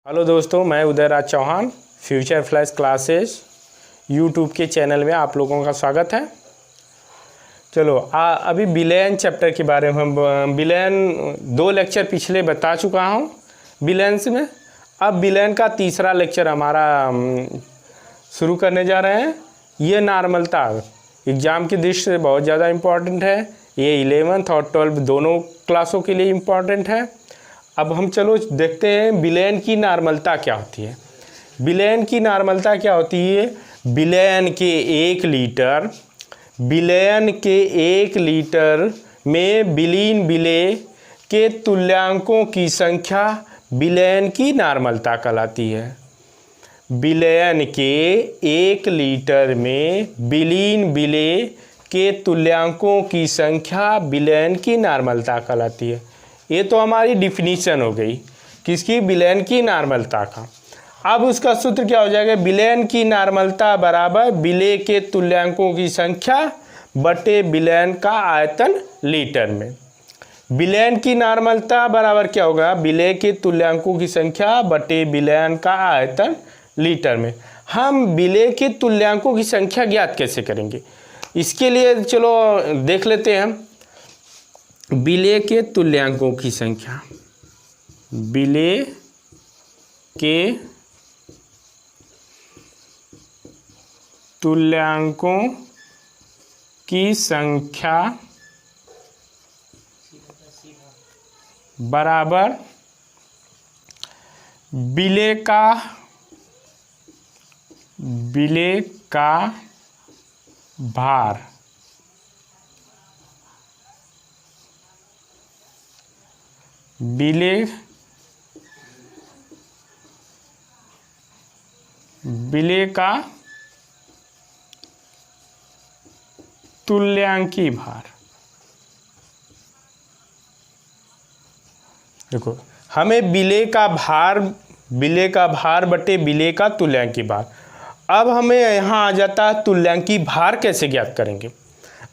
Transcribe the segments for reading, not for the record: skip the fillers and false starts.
Hello दोस्तों, मैं Udayraj Chauhan future flash classes YouTube के चैनल में आप लोगों का स्वागत है। चलो अभी बिलियन चैप्टर के बारे में हम बिलियन 2 लेक्चर पिछले बता चुका हूँ बिलियंस में। अब बिलियन का तीसरा लेक्चर हमारा शुरू करने जा रहे हैं। ये नॉर्मलता एग्ज़ाम की दृष्टि से बहुत ज़्यादा इम्पॉर्टेंट है। ये 11th और 12th दोनों क्लासों के लिए इम्पॉर्टेंट है। अब हम चलो देखते हैं बिलियन की नॉर्मलता क्या होती है। बिलियन की नॉर्मलता क्या होती है? बिलियन के 1 लीटर में बिलीन बिले के तुल्यांकों की संख्या बिलियन की नॉर्मलता कहलाती है। बिलियन के 1 लीटर में बिलीन बिले के तुल्यांकों की संख्या बिलियन की नॉर्मलता कहलाती है। ये तो हमारी डिफिनीशन हो गई किसकी? बिलियन की नॉर्मलता का। अब उसका सूत्र क्या हो जाएगा? बिलियन की नॉर्मलता बराबर बिले के तुल्यांकों की संख्या बटे बिलियन का आयतन लीटर में। बिलियन की नॉर्मलता बराबर क्या होगा? बिले के तुल्यांकों की संख्या बटे बिलियन का आयतन लीटर में। हम बिले के तुल्यांकों की संख्या ज्ञात कैसे करेंगे? इसके लिए चलो देख लेते हैं हम बिले के तुल्यांकों की संख्या। बिले के तुल्यांकों की संख्या बराबर बिले का भार। बिले का तुल्यांकी भार। देखो, हमें बिले का भार बटे बिले का तुल्यांकी भार। अब हमें यहाँ आ जाता है तुल्यांकी भार कैसे ज्ञात करेंगे।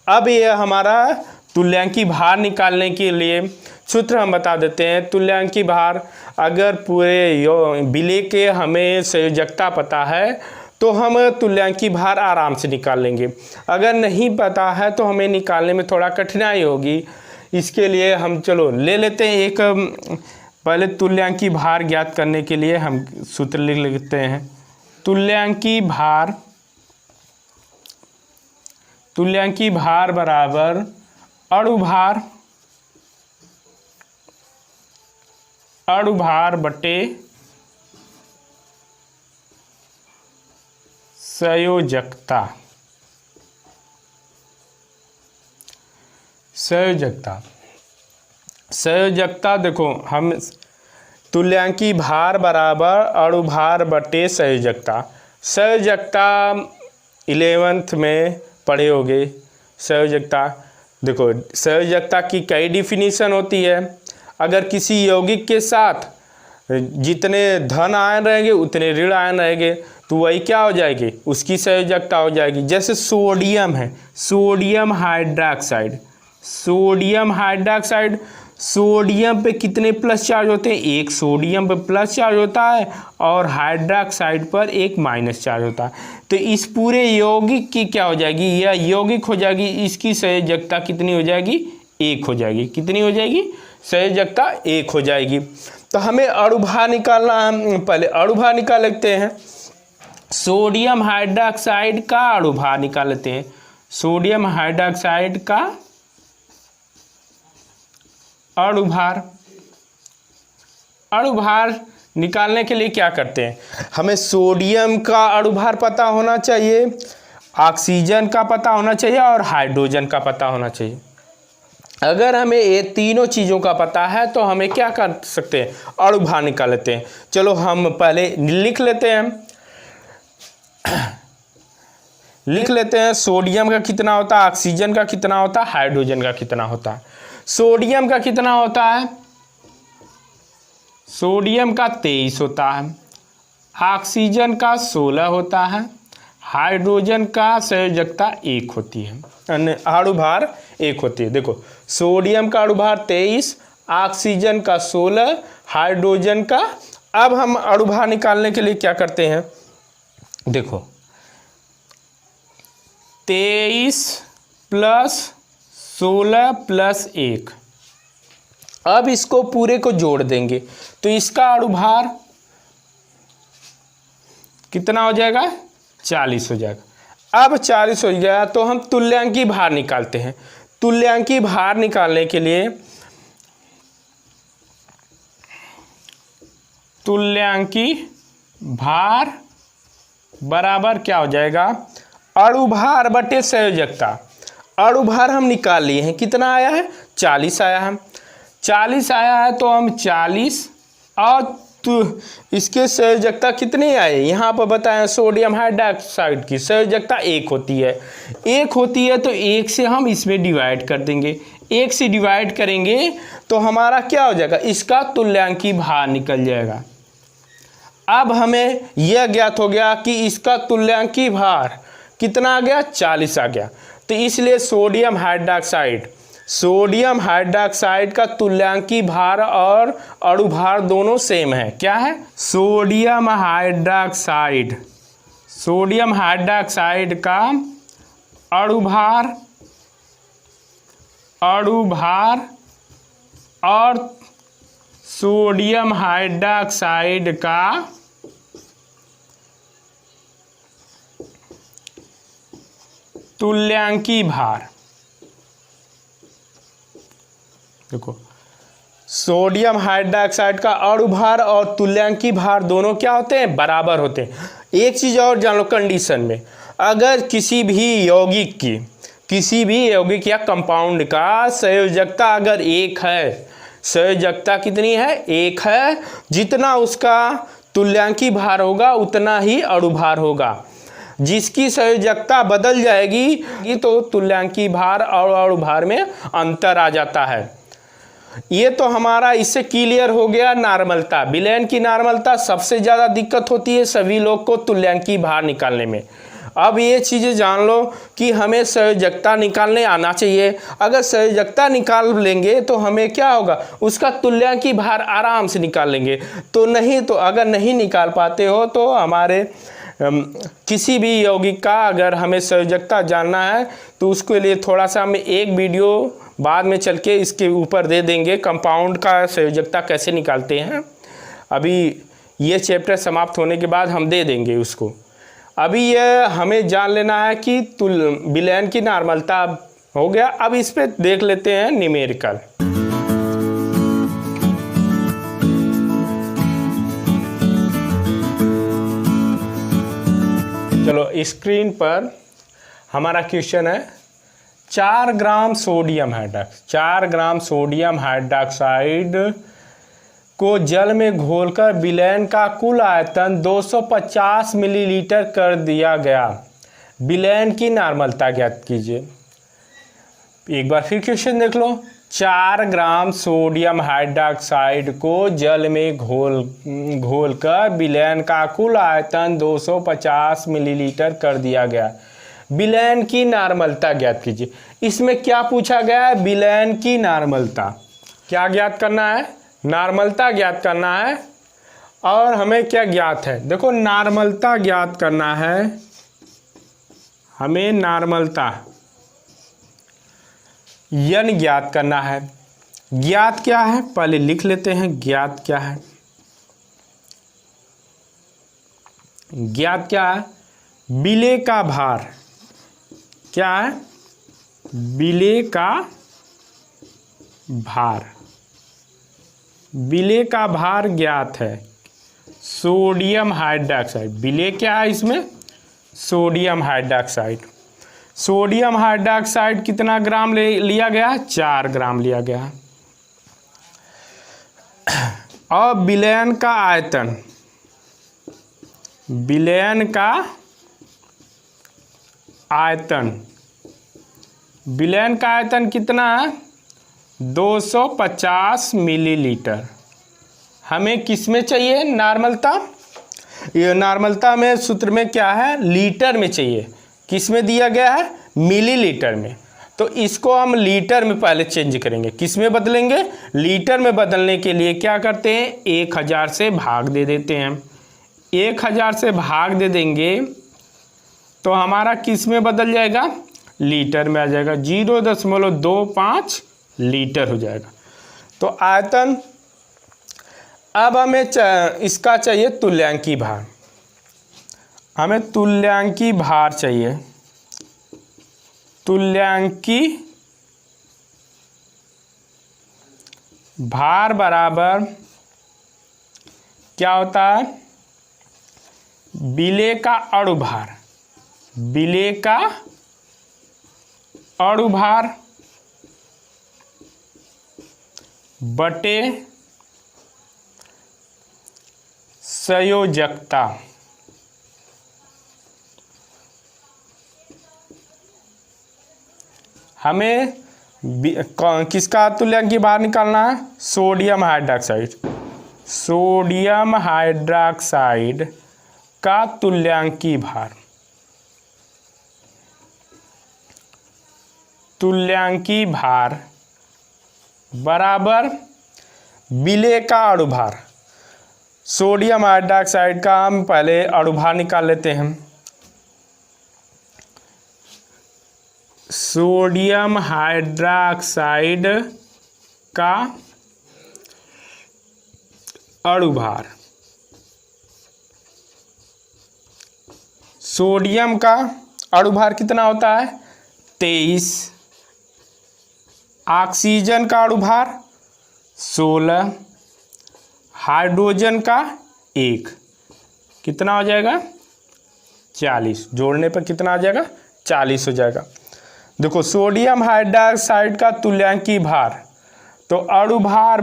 अब ये हमारा तुल्यांकी भार निकालने के लिए सूत्र हम बता देते हैं। तुल्यांकी भार, अगर पूरे बिले के हमें संयोजकता पता है तो हम तुल्यांकी भार आराम से निकाल लेंगे। अगर नहीं पता है तो हमें निकालने में थोड़ा कठिनाई होगी। इसके लिए हम चलो ले लेते हैं एक पहले तुल्यांकी भार ज्ञात करने के लिए हम सूत्र लिख लेते हैं। तुल्यांकी भार बराबर अणुभार बटे संयोजकता देखो, हम तुल्यांकी भार बराबर अणुभार बटे संयोजकता 11th में पढ़े होगे। संयोजकता देखो, संयोजकता की कई डिफिनीशन होती है। अगर किसी यौगिक के साथ जितने धन आयन रहेंगे उतने ऋण आयन रहेंगे तो वही क्या हो जाएगी? उसकी संयोजकता हो जाएगी। जैसे सोडियम है, सोडियम हाइड्रॉक्साइड, सोडियम पे कितने प्लस चार्ज होते हैं? एक सोडियम पे प्लस चार्ज होता है और हाइड्रॉक्साइड पर एक माइनस चार्ज होता है। तो इस पूरे यौगिक की क्या हो जाएगी? यह यौगिक हो जाएगी। इसकी संयोजकता कितनी हो जाएगी? 1 हो जाएगी। कितनी हो जाएगी? संयोजकता 1 हो जाएगी। तो हमें अणुभार निकालना, पहले अणुभार निकाल लेते हैं। सोडियम हाइड्रॉक्साइड का अणुभार निकाल लेते हैं। सोडियम हाइड्रॉक्साइड का अणुभार निकालने के लिए क्या करते हैं? हमें सोडियम का अणुभार पता होना चाहिए, ऑक्सीजन का पता होना चाहिए और हाइड्रोजन का पता होना चाहिए। अगर हमें ये तीनों चीज़ों का पता है तो हमें क्या कर सकते हैं? अणुभार निकाल लेते हैं। चलो हम पहले लिख लेते हैं सोडियम का कितना होता है, ऑक्सीजन का कितना होता है, हाइड्रोजन का कितना होता है। सोडियम का कितना होता है? सोडियम का 23 होता है, ऑक्सीजन का 16 होता है, हाइड्रोजन का संयोजकता 1 होती है, अणुभार 1 होती है। देखो, सोडियम का अणुभार 23, ऑक्सीजन का 16, हाइड्रोजन का अब हम अणुभार निकालने के लिए क्या करते हैं, देखो 23 + 16 + 1, अब इसको पूरे को जोड़ देंगे तो इसका अणुभार कितना हो जाएगा, 40 हो जाएगा। अब 40 हो गया तो हम तुल्यांकी भार निकालते हैं। तुल्यांकी भार निकालने के लिए तुल्यांकी भार बराबर क्या हो जाएगा, अणुभार बटे संयोजकता। अणुभार हम निकाल लिए हैं, कितना आया है, 40 आया है। 40 आया है तो हम 40 और इसके संयोजकता कितनी आई, यहाँ पर बताएं सोडियम हाइड्रोक्साइड की संयोजकता 1 होती है। 1 होती है तो 1 से हम इसमें डिवाइड कर देंगे। 1 से डिवाइड करेंगे तो हमारा क्या हो जाएगा, इसका तुल्यांकी भार निकल जाएगा। अब हमें यह ज्ञात हो गया कि इसका तुल्यांकी भार कितना आ गया, 40 आ गया। तो इसलिए सोडियम हाइड्रोक्साइड का तुल्यांकी भार और अणुभार दोनों सेम है। क्या है, सोडियम हाइड्रोक्साइड का अणुभार और सोडियम हाइड्रोक्साइड का तुल्यांकी भार। देखो सोडियम हाइड्रोक्साइड का अणुभार और तुल्यांकी भार दोनों क्या होते हैं, बराबर होते हैं। एक चीज़ और जान लो, कंडीशन में अगर किसी भी यौगिक या कंपाउंड का संयोजकता अगर 1 है, संयोजकता कितनी है, 1 है, जितना उसका तुल्यांकी भार होगा उतना ही अणुभार होगा। जिसकी संयोजकता बदल जाएगी तो तुल्यांकी भार और अणुभार में अंतर आ जाता है। ये तो हमारा इससे क्लियर हो गया नॉर्मलता। विलयन की नॉर्मलता सबसे ज़्यादा दिक्कत होती है सभी लोग को तुल्यांकी भार निकालने में। अब ये चीज़ें जान लो कि हमें संयोजकता निकालने आना चाहिए। अगर संयोजकता निकाल लेंगे तो हमें क्या होगा, उसका तुल्यांकी भार आराम से निकाल लेंगे। तो नहीं तो अगर नहीं निकाल पाते हो तो हमारे किसी भी यौगिक का अगर हमें संयोजकता जानना है तो उसके लिए थोड़ा सा हमें एक वीडियो बाद में चल के इसके ऊपर दे देंगे, कंपाउंड का संयोजकता कैसे निकालते हैं। अभी ये चैप्टर समाप्त होने के बाद हम दे देंगे उसको। अभी ये हमें जान लेना है कि विलयन की नॉर्मलता हो गया। अब इस पे देख लेते हैं न्यूमेरिकल। चलो स्क्रीन पर हमारा क्वेश्चन है 4 ग्राम सोडियम हाइड्रोक्साइड को जल में घोलकर विलयन का कुल आयतन 250 मिलीलीटर कर दिया गया। विलयन की नॉर्मलता ज्ञात कीजिए। एक बार फिर क्वेश्चन देख लो। 4 ग्राम सोडियम हाइड्रोक्साइड को जल में घोलकर विलयन का कुल आयतन 250 मिलीलीटर कर दिया गया। विलयन की नॉर्मलता ज्ञात कीजिए। इसमें क्या पूछा गया है, विलयन की नॉर्मलता। क्या ज्ञात करना है, नॉर्मलता ज्ञात करना है। और हमें क्या ज्ञात है, देखो नॉर्मलता ज्ञात करना है हमें। नॉर्मलता यन ज्ञात करना है। ज्ञात क्या है पहले लिख लेते हैं। ज्ञात क्या है, ज्ञात क्या है, विलेय का भार। क्या है, विलेय का भार। विलेय का भार ज्ञात है सोडियम हाइड्रोक्साइड। विलेय क्या है इसमें, सोडियम हाइड्रोक्साइड। सोडियम हाइड्रोक्साइड कितना ग्राम लिया गया, 4 ग्राम लिया गया। और विलयन का आयतन, विलयन का आयतन, विलयन का आयतन कितना है, 250 मिलीलीटर। हमें किस में चाहिए नॉर्मलता, ये नॉर्मलता में सूत्र में क्या है, लीटर में चाहिए। किस में दिया गया है, मिलीलीटर में। तो इसको हम लीटर में पहले चेंज करेंगे। किस में बदलेंगे? लीटर में बदलने के लिए क्या करते हैं, 1000 से भाग दे देते हैं। 1000 से भाग दे देंगे तो हमारा किस में बदल जाएगा? लीटर में आ जाएगा। 0.25 लीटर हो जाएगा। तो आयतन, अब हमें इसका चाहिए तुल्यांकी भार। हमें तुल्यांकी भार चाहिए। तुल्यांकी भार बराबर क्या होता है? विलेय का अणुभार। विलेय का अणुभार बटे संयोजकता। हमें किसका तुल्यांकी भार निकालना है? Sodium hydroxide. सोडियम हाइड्रोक्साइड का तुल्यांकी भार। तुल्यांकी भार बराबर विलेय का अणुभार। सोडियम हाइड्रोक्साइड का हम पहले अणुभार निकाल लेते हैं। सोडियम हाइड्रोक्साइड का अणुभार। सोडियम का अणुभार कितना होता है? 23। ऑक्सीजन का अणुभार 16। हाइड्रोजन का 1। कितना हो जाएगा? 40। जोड़ने पर कितना आ जाएगा? 40 हो जाएगा। देखो, सोडियम हाइड्रोक्साइड का तुल्यांकी भार, तो अणुभार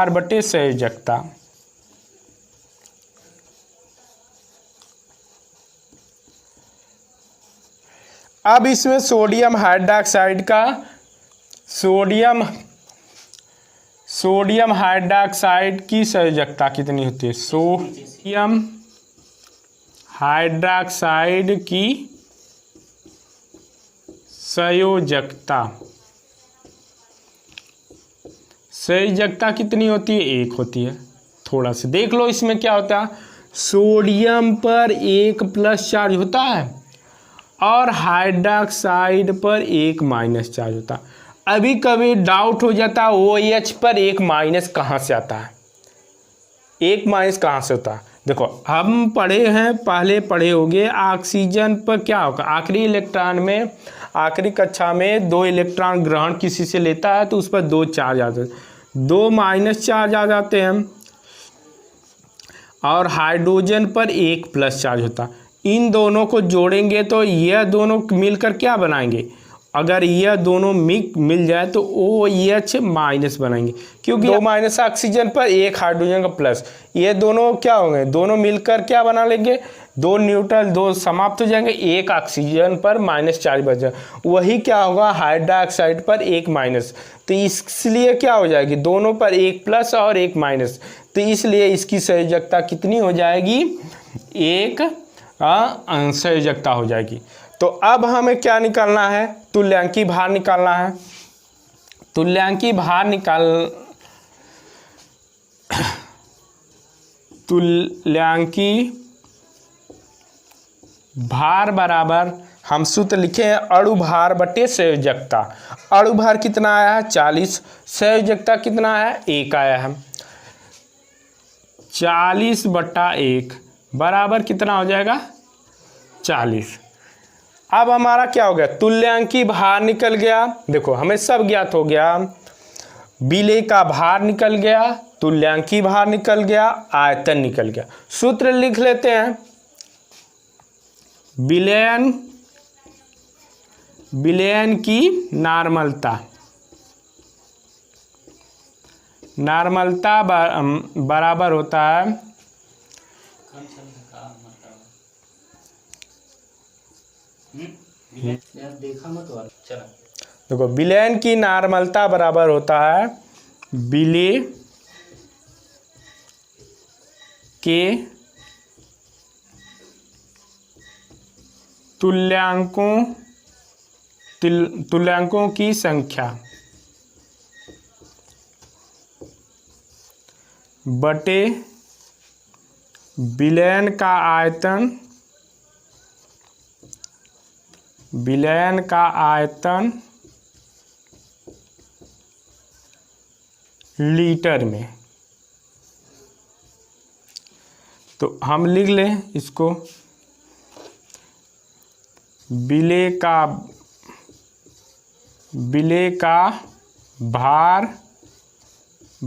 बट्टे संयोजकता। अब इसमें सोडियम हाइड्रोक्साइड का सोडियम हाइड्रोक्साइड की संयोजकता कितनी होती है? सोडियम हाइड्रोक्साइड की संयोजकता कितनी होती है? 1 होती है। थोड़ा सा देख लो, इसमें क्या होता है? सोडियम पर 1 प्लस चार्ज होता है और हाइड्रोक्साइड पर 1 माइनस चार्ज होता है। अभी कभी डाउट हो जाता है OH पर 1 माइनस कहाँ से आता है? 1 माइनस कहाँ से होता है? देखो, हम पढ़े हैं, पहले पढ़े होंगे, ऑक्सीजन पर क्या होगा? आखिरी इलेक्ट्रॉन में, आखिरी कक्षा में 2 इलेक्ट्रॉन ग्रहण किसी से लेता है तो उस पर 2 चार्ज आ जाते हैं, 2 माइनस चार्ज आ जाते हैं, और हाइड्रोजन पर 1 प्लस चार्ज होता है। इन दोनों को जोड़ेंगे तो यह दोनों मिलकर क्या बनाएंगे? अगर यह दोनों मिल जाए तो OH माइनस बनाएंगे, क्योंकि 2 माइनस ऑक्सीजन पर 1 हाइड्रोजन का प्लस, ये दोनों क्या होंगे? दोनों मिलकर क्या बना लेंगे? 2 न्यूट्रल, 2 समाप्त हो जाएंगे, 1 ऑक्सीजन पर माइनस चार्ज बच जाए, वही क्या होगा? हाइड्रोक्साइड पर 1 माइनस। तो इसलिए क्या हो जाएगी? दोनों पर 1 प्लस और 1 माइनस, तो इसलिए इसकी संयोजकता कितनी हो जाएगी? 1 संयोजकता हो जाएगी। तो अब हमें क्या निकालना है? तुल्यांकी भार निकालना है। तुल्यांकी भार बराबर, हम सूत्र लिखे हैं, अणुभार बटे संयोजकता। अणुभार कितना आया है? 40। संयोजकता कितना है? 1 आया है। 40/1 बराबर कितना हो जाएगा? 40। अब हमारा क्या हो गया? तुल्यांकी भार निकल गया। देखो, हमें सब ज्ञात हो गया। विलेय का भार निकल गया, तुल्यांकी भार निकल गया, आयतन निकल गया। सूत्र लिख लेते हैं। विलयन की नॉर्मलता बराबर होता है देखो, विलयन की नॉर्मलता बराबर होता है विलेय के तुल्यांकों की संख्या बटे विलयन का आयतन लीटर में। तो हम लिख लें इसको, विलेय का भार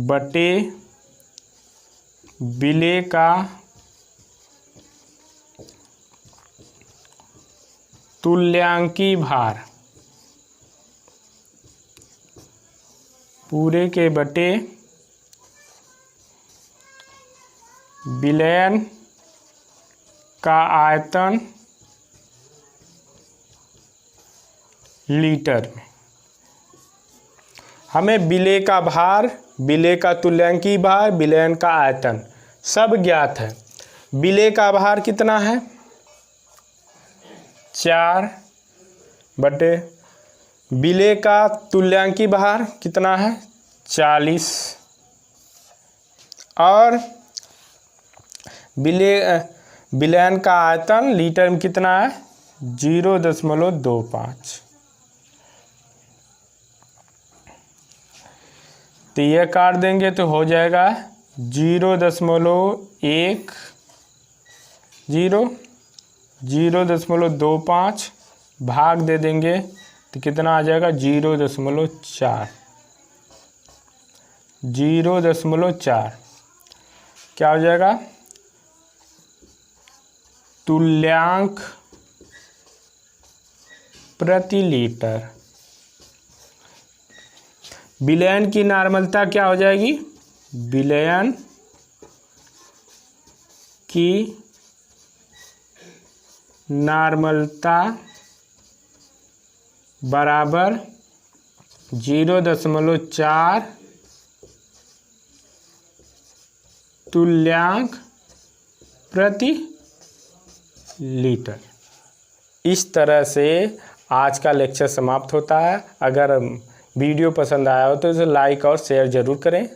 बटे विलेय का तुल्यांकी भार पूरे के बटे विलयन का आयतन लीटर में। हमें विलेय का भार, विलेय का तुल्यांकी भार, विलयन का आयतन सब ज्ञात है। विलेय का भार कितना है? 4 बटे विलेय का तुल्यांकी भार कितना है? 40 और विलयन का आयतन लीटर में कितना है? 0.25। तो ये काट देंगे तो हो जाएगा 0.25 भाग दे देंगे तो कितना आ जाएगा? 0.4। 0.4 क्या हो जाएगा? तुल्यांक प्रति लीटर। विलयन की नॉर्मलता क्या हो जाएगी? विलयन की नॉर्मलता बराबर 0.4 तुल्यांक प्रति लीटर। इस तरह से आज का लेक्चर समाप्त होता है। अगर वीडियो पसंद आया हो तो इसे लाइक और शेयर ज़रूर करें।